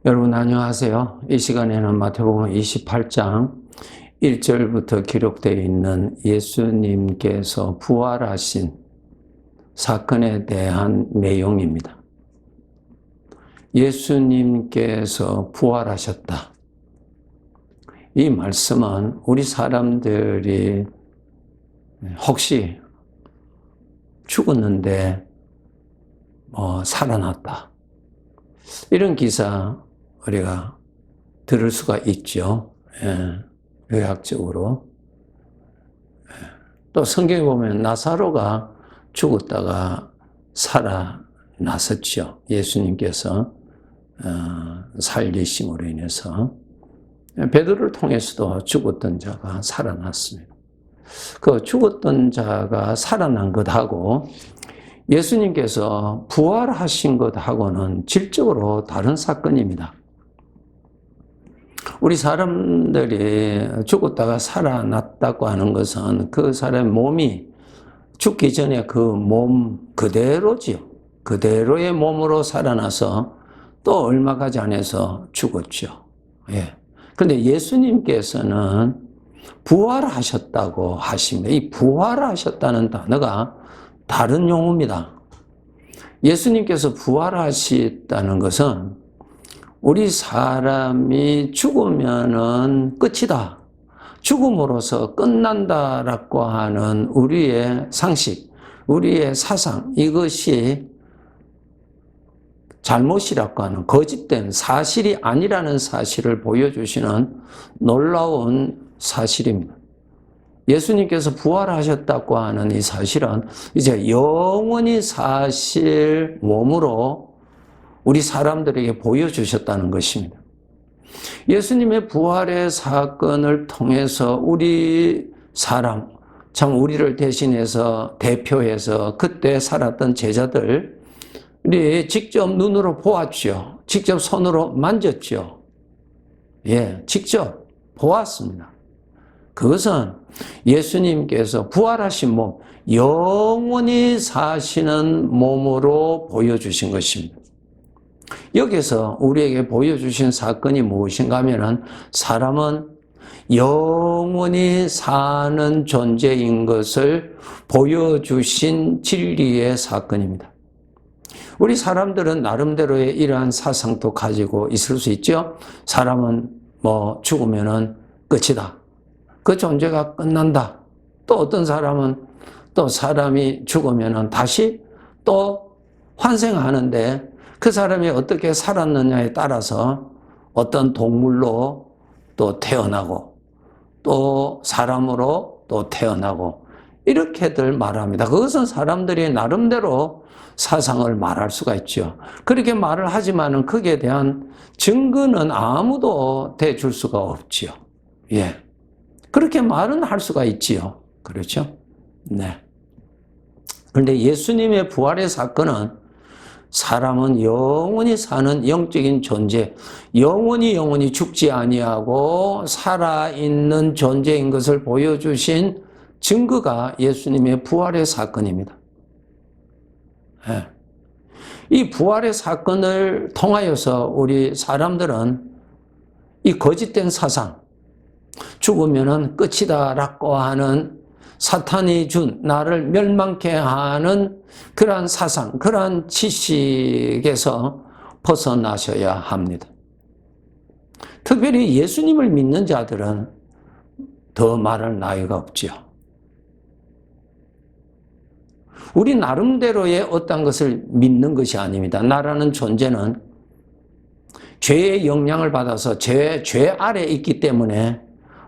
여러분 안녕하세요. 이 시간에는 마태복음 28장 1절부터 기록되어 있는 예수님께서 부활하신 사건에 대한 내용입니다. 예수님께서 부활하셨다. 이 말씀은 우리 사람들이 혹시 죽었는데 살아났다. 이런 기사 우리가 들을 수가 있죠. 의학적으로. 또 성경에 보면 나사로가 죽었다가 살아났었죠. 예수님께서 살리심으로 인해서. 베드로를 통해서도 죽었던 자가 살아났습니다. 그 죽었던 자가 살아난 것하고 예수님께서 부활하신 것하고는 질적으로 다른 사건입니다. 우리 사람들이 죽었다가 살아났다고 하는 것은 그 사람의 몸이 죽기 전에 그 몸 그대로지요. 그대로의 몸으로 살아나서 또 얼마 가지 않아서 죽었죠. 그런데 예수님께서는 부활하셨다고 하십니다. 이 부활하셨다는 단어가 다른 용어입니다. 예수님께서 부활하셨다는 것은 우리 사람이 죽으면은 끝이다. 죽음으로서 끝난다라고 하는 우리의 상식, 우리의 사상, 이것이 잘못이라고 하는 거짓된 사실이 아니라는 사실을 보여주시는 놀라운 사실입니다. 예수님께서 부활하셨다고 하는 이 사실은 이제 영원히 사실 몸으로 우리 사람들에게 보여주셨다는 것입니다. 예수님의 부활의 사건을 통해서 우리 사람, 참 우리를 대신해서 대표해서 그때 살았던 제자들이 직접 눈으로 보았죠. 직접 손으로 만졌죠. 직접 보았습니다. 그것은 예수님께서 부활하신 몸, 영원히 사시는 몸으로 보여주신 것입니다. 여기서 우리에게 보여주신 사건이 무엇인가 하면은 사람은 영원히 사는 존재인 것을 보여주신 진리의 사건입니다. 우리 사람들은 나름대로의 이러한 사상도 가지고 있을 수 있죠. 사람은 죽으면은 끝이다. 그 존재가 끝난다. 또 어떤 사람은 또 사람이 죽으면은 다시 또 환생하는데 그 사람이 어떻게 살았느냐에 따라서 어떤 동물로 또 태어나고 또 사람으로 또 태어나고 이렇게들 말합니다. 그것은 사람들이 나름대로 사상을 말할 수가 있죠. 그렇게 말을 하지만은 거기에 대한 증거는 아무도 대줄 수가 없지요. 그렇게 말은 할 수가 있지요. 그렇죠? 그런데 예수님의 부활의 사건은 사람은 영원히 사는 영적인 존재, 영원히 죽지 아니하고 살아있는 존재인 것을 보여주신 증거가 예수님의 부활의 사건입니다. 이 부활의 사건을 통하여서 우리 사람들은 이 거짓된 사상, 죽으면은 끝이다라고 하는 사탄이 준 나를 멸망케 하는 그러한 사상, 그러한 지식에서 벗어나셔야 합니다. 특별히 예수님을 믿는 자들은 더 말할 나위가 없지요. 우리 나름대로의 어떤 것을 믿는 것이 아닙니다. 나라는 존재는 죄의 영향을 받아서 죄 아래에 있기 때문에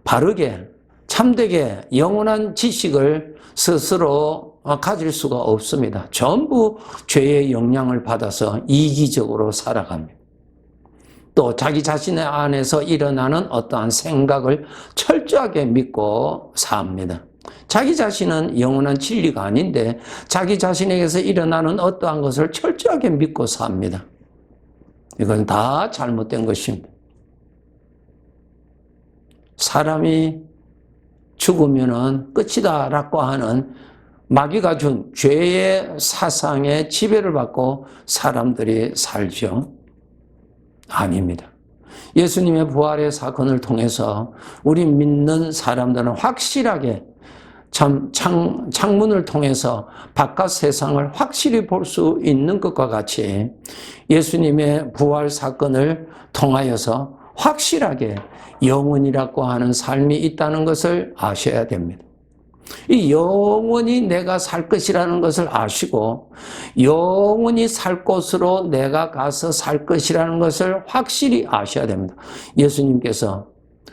바르게 참되게 영원한 지식을 스스로 가질 수가 없습니다. 전부 죄의 영향을 받아서 이기적으로 살아갑니다. 또 자기 자신의 안에서 일어나는 어떠한 생각을 철저하게 믿고 삽니다. 자기 자신은 영원한 진리가 아닌데 자기 자신에게서 일어나는 어떠한 것을 철저하게 믿고 삽니다. 이건 다 잘못된 것입니다. 사람이 죽으면은 끝이다라고 하는 마귀가 준 죄의 사상에 지배를 받고 사람들이 살죠. 아닙니다. 예수님의 부활의 사건을 통해서 우리 믿는 사람들은 확실하게 창문을 통해서 바깥 세상을 확실히 볼 수 있는 것과 같이 예수님의 부활 사건을 통하여서 확실하게 영원이라고 하는 삶이 있다는 것을 아셔야 됩니다. 이 영원히 내가 살 것이라는 것을 아시고 영원히 살 곳으로 내가 가서 살 것이라는 것을 확실히 아셔야 됩니다. 예수님께서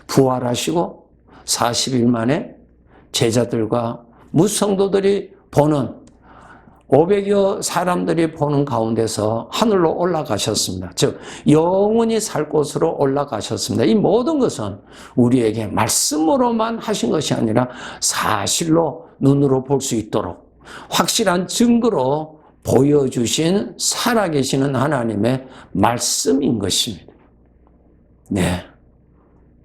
부활하시고 40일 만에 제자들과 무성도들이 보는 500여 사람들이 보는 가운데서 하늘로 올라가셨습니다. 즉 영원히 살 곳으로 올라가셨습니다. 이 모든 것은 우리에게 말씀으로만 하신 것이 아니라 사실로 눈으로 볼 수 있도록 확실한 증거로 보여주신 살아계시는 하나님의 말씀인 것입니다. 네.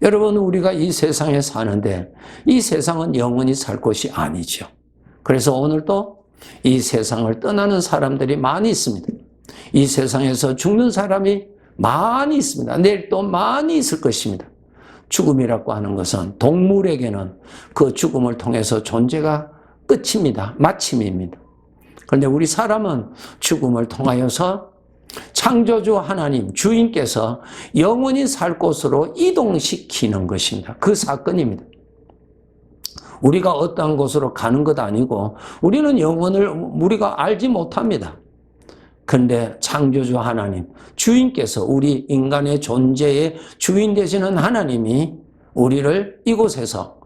여러분, 우리가 이 세상에 사는데 이 세상은 영원히 살 곳이 아니죠. 그래서 오늘도 이 세상을 떠나는 사람들이 많이 있습니다. 이 세상에서 죽는 사람이 많이 있습니다. 내일 또 많이 있을 것입니다. 죽음이라고 하는 것은 동물에게는 그 죽음을 통해서 존재가 끝입니다. 마침입니다. 그런데 우리 사람은 죽음을 통하여서 창조주 하나님, 주인께서 영원히 살 곳으로 이동시키는 것입니다. 그 사건입니다. 우리가 어떠한 곳으로 가는 것 아니고 우리는 영혼을 우리가 알지 못합니다. 그런데 창조주 하나님, 주인께서 우리 인간의 존재의 주인 되시는 하나님이 우리를 이곳에서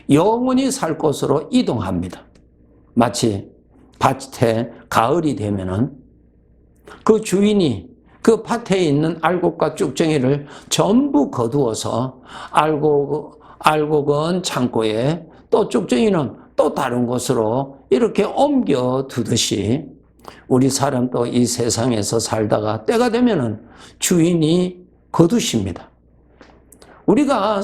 영원히 살 곳으로 이동합니다. 마치 밭에 가을이 되면은 그 주인이 그 밭에 있는 알곡과 쭉정이를 전부 거두어서 알곡은 창고에 또 쭉정이는 또 다른 곳으로 이렇게 옮겨 두듯이 우리 사람도 이 세상에서 살다가 때가 되면은 주인이 거두십니다. 우리가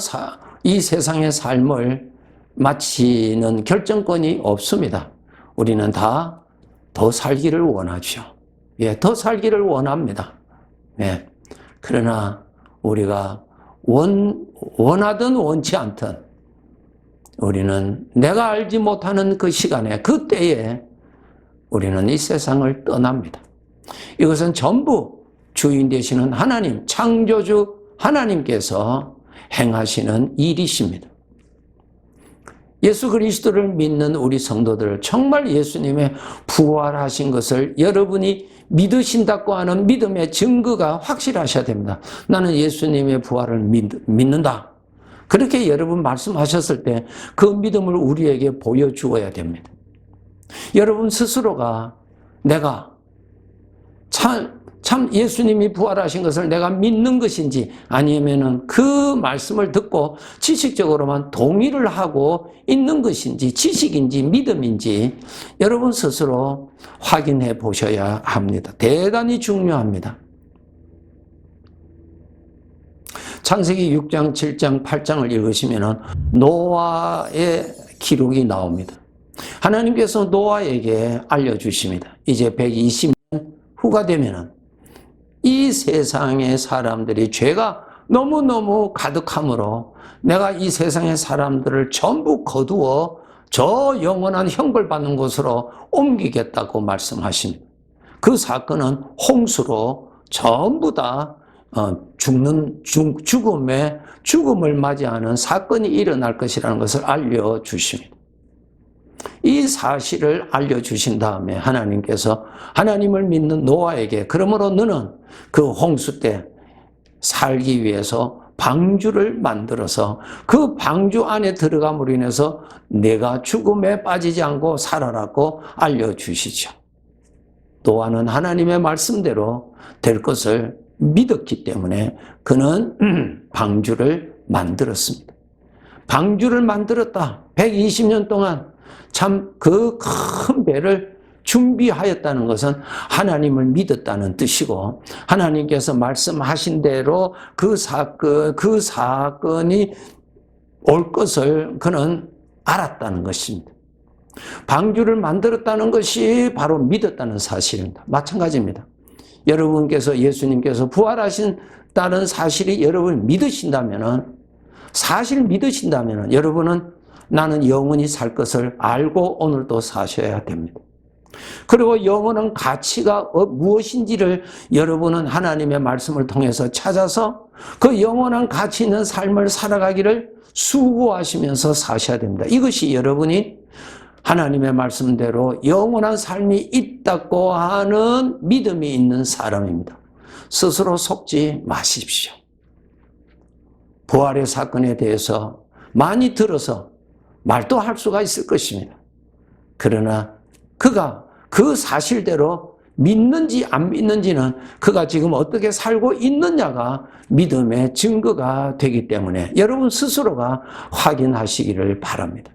이 세상의 삶을 마치는 결정권이 없습니다. 우리는 다 더 살기를 원하죠. 예, 더 살기를 원합니다. 예. 그러나 우리가 원하든 원치 않든 우리는 내가 알지 못하는 그 시간에, 그 때에 우리는 이 세상을 떠납니다. 이것은 전부 주인 되시는 하나님, 창조주 하나님께서 행하시는 일이십니다. 예수 그리스도를 믿는 우리 성도들, 정말 예수님의 부활하신 것을 여러분이 믿으신다고 하는 믿음의 증거가 확실하셔야 됩니다. 나는 예수님의 부활을 믿는다. 그렇게 여러분 말씀하셨을 때 그 믿음을 우리에게 보여주어야 됩니다. 여러분 스스로가 내가 참 예수님이 부활하신 것을 내가 믿는 것인지 아니면은 그 말씀을 듣고 지식적으로만 동의를 하고 있는 것인지 지식인지 믿음인지 여러분 스스로 확인해 보셔야 합니다. 대단히 중요합니다. 창세기 6장, 7장, 8장을 읽으시면 노아의 기록이 나옵니다. 하나님께서 노아에게 알려주십니다. 이제 120년 후가 되면 이 세상의 사람들이 죄가 너무너무 가득하므로 내가 이 세상의 사람들을 전부 거두어 저 영원한 형벌받는 곳으로 옮기겠다고 말씀하십니다. 그 사건은 홍수로 전부 다 죽음을 맞이하는 사건이 일어날 것이라는 것을 알려주십니다. 이 사실을 알려주신 다음에 하나님께서 하나님을 믿는 노아에게 그러므로 너는 그 홍수 때 살기 위해서 방주를 만들어서 그 방주 안에 들어감으로 인해서 내가 죽음에 빠지지 않고 살아라고 알려주시죠. 노아는 하나님의 말씀대로 될 것을 믿었기 때문에 그는 방주를 만들었습니다. 방주를 만들었다. 120년 동안 참 그 큰 배를 준비하였다는 것은 하나님을 믿었다는 뜻이고 하나님께서 말씀하신 대로 그 사건이 올 것을 그는 알았다는 것입니다. 방주를 만들었다는 것이 바로 믿었다는 사실입니다. 마찬가지입니다. 여러분께서 예수님께서 부활하신다는 사실이 여러분을 믿으신다면은, 사실 믿으신다면은 여러분은 나는 영원히 살 것을 알고 오늘도 사셔야 됩니다. 그리고 영원한 가치가 무엇인지를 여러분은 하나님의 말씀을 통해서 찾아서 그 영원한 가치 있는 삶을 살아가기를 수고하시면서 사셔야 됩니다. 이것이 여러분이 하나님의 말씀대로 영원한 삶이 있다고 하는 믿음이 있는 사람입니다. 스스로 속지 마십시오. 부활의 사건에 대해서 많이 들어서 말도 할 수가 있을 것입니다. 그러나 그가 그 사실대로 믿는지 안 믿는지는 그가 지금 어떻게 살고 있느냐가 믿음의 증거가 되기 때문에 여러분 스스로가 확인하시기를 바랍니다.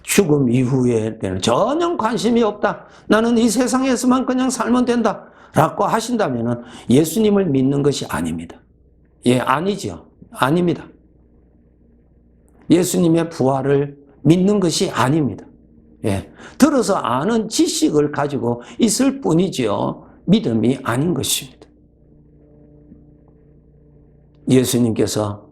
죽음 이후에는 전혀 관심이 없다. 나는 이 세상에서만 그냥 살면 된다. 라고 하신다면 예수님을 믿는 것이 아닙니다. 예, 아니죠. 아닙니다. 예수님의 부활을 믿는 것이 아닙니다. 예, 들어서 아는 지식을 가지고 있을 뿐이지요. 믿음이 아닌 것입니다. 예수님께서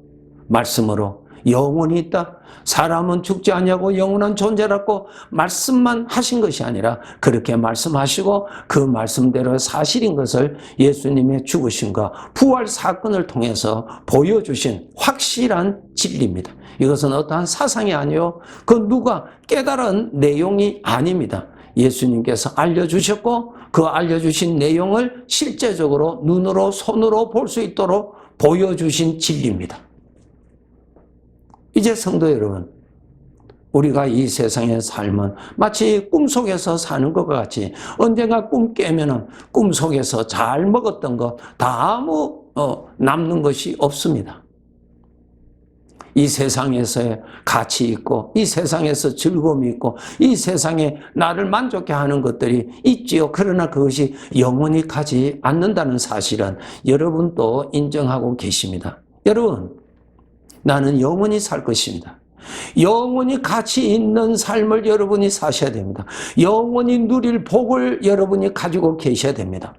말씀으로 영혼이 있다. 사람은 죽지 않냐고 영원한 존재라고 말씀만 하신 것이 아니라 그렇게 말씀하시고 그 말씀대로 사실인 것을 예수님의 죽으심과 부활 사건을 통해서 보여주신 확실한 진리입니다. 이것은 어떠한 사상이 아니요, 그 누가 깨달은 내용이 아닙니다. 예수님께서 알려주셨고 그 알려주신 내용을 실제적으로 눈으로 손으로 볼 수 있도록 보여주신 진리입니다. 이제 성도 여러분, 우리가 이 세상의 삶은 마치 꿈속에서 사는 것과 같이 언젠가 꿈 깨면은 꿈속에서 잘 먹었던 것 다 아무 남는 것이 없습니다. 이 세상에서의 가치 있고 이 세상에서 즐거움이 있고 이 세상에 나를 만족해 하는 것들이 있지요. 그러나 그것이 영원히 가지 않는다는 사실은 여러분도 인정하고 계십니다. 여러분, 나는 영원히 살 것입니다. 영원히 가치 있는 삶을 여러분이 사셔야 됩니다. 영원히 누릴 복을 여러분이 가지고 계셔야 됩니다.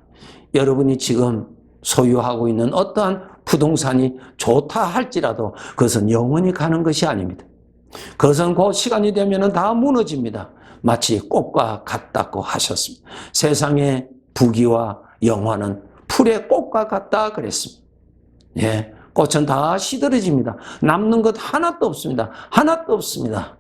여러분이 지금 소유하고 있는 어떠한 부동산이 좋다 할지라도 그것은 영원히 가는 것이 아닙니다. 그것은 그 시간이 되면 다 무너집니다. 마치 꽃과 같다고 하셨습니다. 세상의 부귀와 영화는 풀의 꽃과 같다 그랬습니다. 예, 꽃은 다 시들어집니다. 남는 것 하나도 없습니다. 하나도 없습니다.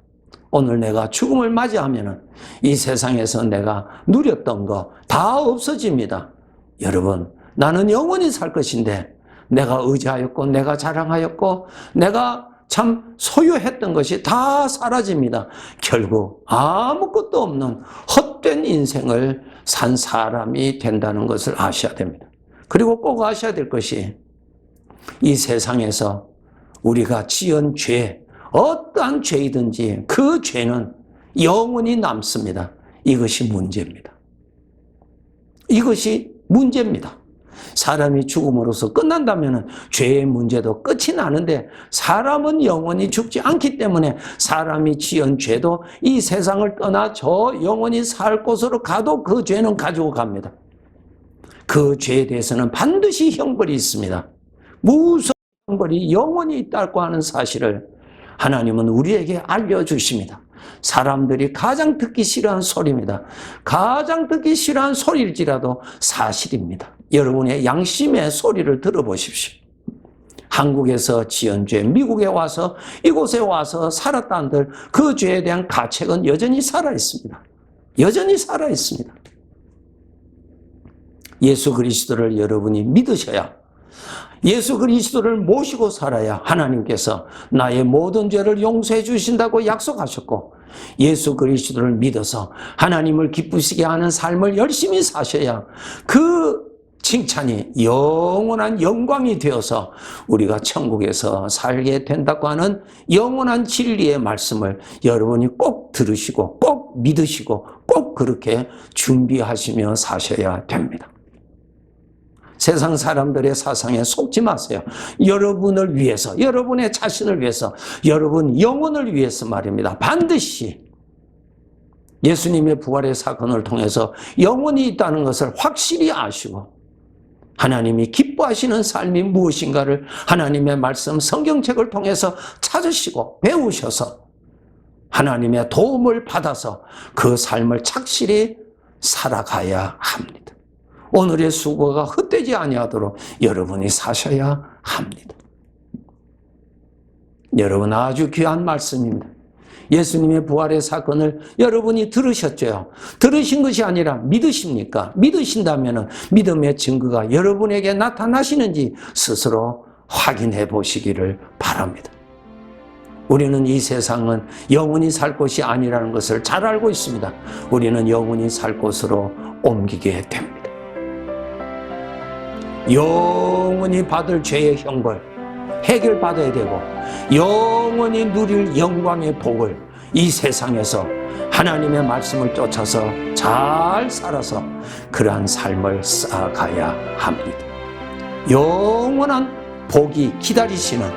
오늘 내가 죽음을 맞이하면 이 세상에서 내가 누렸던 거 다 없어집니다. 여러분, 나는 영원히 살 것인데 내가 의지하였고 내가 자랑하였고 내가 참 소유했던 것이 다 사라집니다. 결국 아무것도 없는 헛된 인생을 산 사람이 된다는 것을 아셔야 됩니다. 그리고 꼭 아셔야 될 것이 이 세상에서 우리가 지은 죄, 어떠한 죄이든지 그 죄는 영원히 남습니다. 이것이 문제입니다. 이것이 문제입니다. 사람이 죽음으로써 끝난다면 죄의 문제도 끝이 나는데 사람은 영원히 죽지 않기 때문에 사람이 지은 죄도 이 세상을 떠나 저 영원히 살 곳으로 가도 그 죄는 가지고 갑니다. 그 죄에 대해서는 반드시 형벌이 있습니다. 무서운 형벌이 영원히 있다고 하는 사실을 하나님은 우리에게 알려주십니다. 사람들이 가장 듣기 싫어하는 소리입니다. 가장 듣기 싫어하는 소리일지라도 사실입니다. 여러분의 양심의 소리를 들어보십시오. 한국에서 지은 죄, 미국에 와서 이곳에 와서 살았다는들 그 죄에 대한 가책은 여전히 살아있습니다. 여전히 살아있습니다. 예수 그리스도를 여러분이 믿으셔야, 예수 그리스도를 모시고 살아야 하나님께서 나의 모든 죄를 용서해 주신다고 약속하셨고, 예수 그리스도를 믿어서 하나님을 기쁘시게 하는 삶을 열심히 사셔야 그 칭찬이 영원한 영광이 되어서 우리가 천국에서 살게 된다고 하는 영원한 진리의 말씀을 여러분이 꼭 들으시고 꼭 믿으시고 꼭 그렇게 준비하시며 사셔야 됩니다. 세상 사람들의 사상에 속지 마세요. 여러분을 위해서, 여러분의 자신을 위해서, 여러분 영혼을 위해서 말입니다. 반드시 예수님의 부활의 사건을 통해서 영혼이 있다는 것을 확실히 아시고 하나님이 기뻐하시는 삶이 무엇인가를 하나님의 말씀 성경책을 통해서 찾으시고 배우셔서 하나님의 도움을 받아서 그 삶을 착실히 살아가야 합니다. 오늘의 수고가 헛되지 아니하도록 여러분이 사셔야 합니다. 여러분, 아주 귀한 말씀입니다. 예수님의 부활의 사건을 여러분이 들으셨죠? 들으신 것이 아니라 믿으십니까? 믿으신다면 믿음의 증거가 여러분에게 나타나시는지 스스로 확인해 보시기를 바랍니다. 우리는 이 세상은 영원히 살 곳이 아니라는 것을 잘 알고 있습니다. 우리는 영원히 살 곳으로 옮기게 됩니다. 영원히 받을 죄의 형벌 해결받아야 되고 영원히 누릴 영광의 복을 이 세상에서 하나님의 말씀을 쫓아서 잘 살아서 그러한 삶을 쌓아가야 합니다. 영원한 복이 기다리시는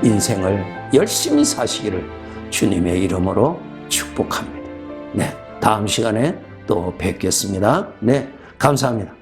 인생을 열심히 사시기를 주님의 이름으로 축복합니다. 네, 다음 시간에 또 뵙겠습니다. 네, 감사합니다.